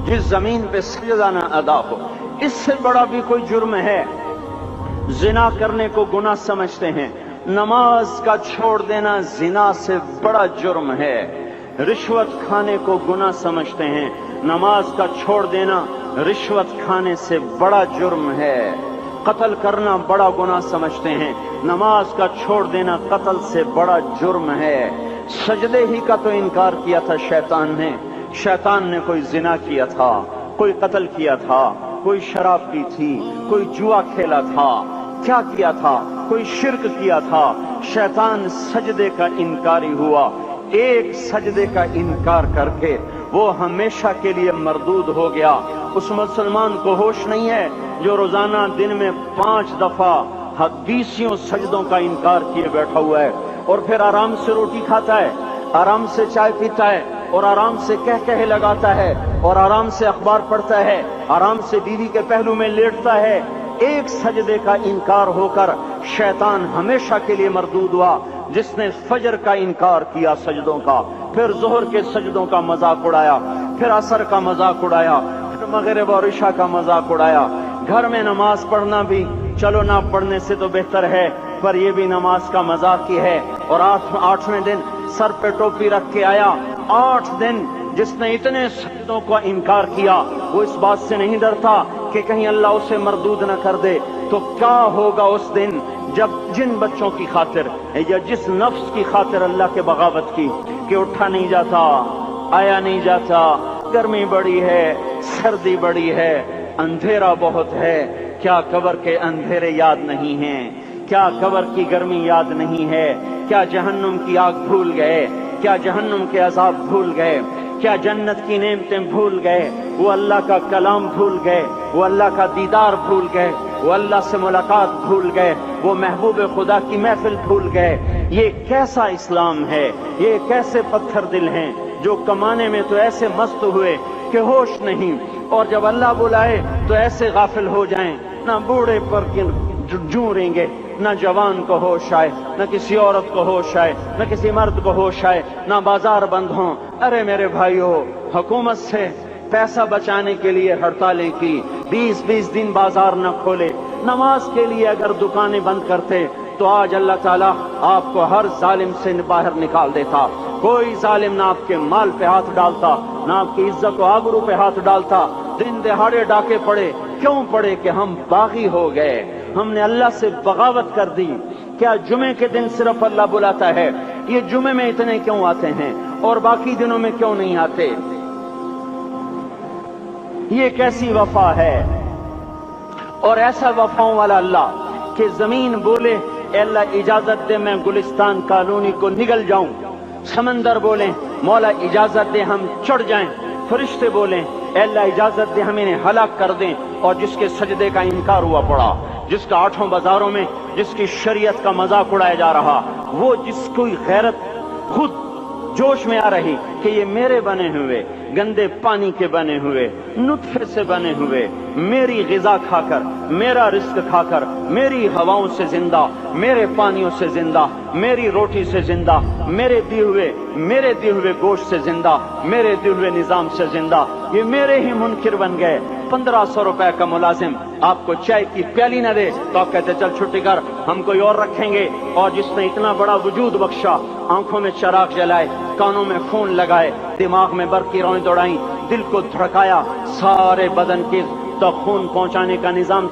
जिस जमीन पे सजदा न अदा हो। इससे बड़ा भी कोई जुर्म है? जिना करने को गुनाह समझते हैं, नमाज का छोड़ देना जिना से बड़ा जुर्म है। रिश्वत खाने को गुनाह समझते हैं, नमाज का छोड़ देना रिश्वत खाने से बड़ा जुर्म है। कत्ल करना बड़ा गुनाह समझते हैं, नमाज का छोड़ देना कत्ल से बड़ा जुर्म है। सजदे ही का तो इनकार किया था शैतान ने कोई जिना किया था, कोई कत्ल किया था, कोई शराब पी थी, कोई जुआ खेला था, क्या किया था, कोई शिर्क किया था। शैतान सजदे का इनकारी हुआ। एक सजदे का इनकार करके वो हमेशा के लिए मरदूद हो गया। उस मुसलमान को होश नहीं है जो रोजाना दिन में 5 दफा 20 सजदों का इनकार किए बैठा हुआ है, और फिर आराम से रोटी खाता है, आराम से चाय पीता है, और आराम से कह लगाता है, और आराम से अखबार पढ़ता है, आराम से बीवी के पहलू में लेटता है। एक सजदे का इनकार होकर शैतान हमेशा के लिए मरदूद हुआ। जिसने फजर का इनकार किया सजदों का, फिर जोहर के सजदों का मजाक उड़ाया, फिर असर का मजाक उड़ाया, फिर मगरिब और इशा का मजाक उड़ाया। घर में नमाज पढ़ना भी चलो ना पढ़ने से तो बेहतर है, पर यह भी नमाज का मजाक ही है। और आठवें दिन सर पे टोपी रख के आया। 8 दिन जिसने इतने सजदों का इनकार किया, वो इस बात से नहीं डरता कि कहीं अल्लाह उसे मरदूद न कर दे। तो क्या होगा उस दिन जब जिन बच्चों की खातिर या जिस नफ्स की खातिर अल्लाह के बगावत की कि उठा नहीं जाता, आया नहीं जाता, गर्मी बड़ी है, सर्दी बड़ी है, अंधेरा बहुत है। क्या कब्र के अंधेरे याद नहीं हैं? क्या कब्र की गर्मी याद नहीं है? क्या जहन्नुम की आग भूल गए? क्या जहन्नुम के अजाब भूल गए? क्या जन्नत की नेमतें भूल गए? वो अल्लाह का कलाम भूल गए, वो अल्लाह का दीदार भूल गए, वो अल्लाह से मुलाकात भूल गए, वो महबूब खुदा की महफिल भूल गए। ये कैसा इस्लाम है? ये कैसे पत्थर दिल हैं जो कमाने में तो ऐसे मस्त हुए कि होश नहीं, और जब अल्लाह बुलाए तो ऐसे गाफिल हो जाएं, ना बूढ़े पर जूरेंगे, न जवान को होश आए, न किसी औरत को होश आए, न किसी मर्द को होश आए, न बाजार बंद हों। अरे मेरे भाइयों, हुकूमत से पैसा बचाने के लिए हड़तालें की, 20-20 दिन बाजार न खोले, नमाज के लिए अगर दुकानें बंद करते तो आज अल्लाह ताला आपको हर जालिम से बाहर निकाल देता। कोई जालिम ना आपके माल पे हाथ डालता, ना आपकी इज्जत व आबरू पे हाथ डालता। दिन दहाड़े डाके पड़े, क्यों पड़े? कि हम बागी हो गए, हमने अल्लाह से बगावत कर दी। क्या जुमे के दिन सिर्फ अल्लाह बुलाता है? ये जुमे में इतने क्यों आते हैं और बाकी दिनों में क्यों नहीं आते? ये कैसी वफा है? और ऐसा वफाओं वाला अल्लाह कि जमीन बोले अल्लाह इजाजत दे मैं गुलिस्तान कॉलोनी को निगल जाऊं, समंदर बोले मौला इजाजत दे हम चढ़ जाएं, फरिश्ते बोले अल्लाह इजाजत दे हम इन्हें हलाक कर दें। और जिसके सजदे का इनकार हुआ पड़ा, जिसका 8 बाजारों में जिसकी शरीयत का मजाक उड़ाया जा रहा, वो जिसको गैरत खुद जोश में आ रही कि ये मेरे बने हुए गंदे पानी के बने हुए नुत्फे से बने हुए, मेरी गिजा खाकर, मेरा रिस्क खाकर, मेरी हवाओं से जिंदा, मेरे पानियों से जिंदा, मेरी रोटी से जिंदा, मेरे दिए हुए गोश्त से जिंदा, मेरे दिए हुए निजाम से जिंदा, ये मेरे ही मुनकिर बन गए। 1500 रुपए का मुलाजिम आपको चाय की प्याली न दे तो आप कहते चल छुट्टी कर, हम कोई और रखेंगे। और जिसने इतना बड़ा वजूद बख्शा, आंखों में चराग जलाए, कानों में खून लगाए, दिमाग में बर्फ की रौएं दौड़ाई, दिल को धड़काया, सारे बदन के तो खून पहुंचाने का निजाम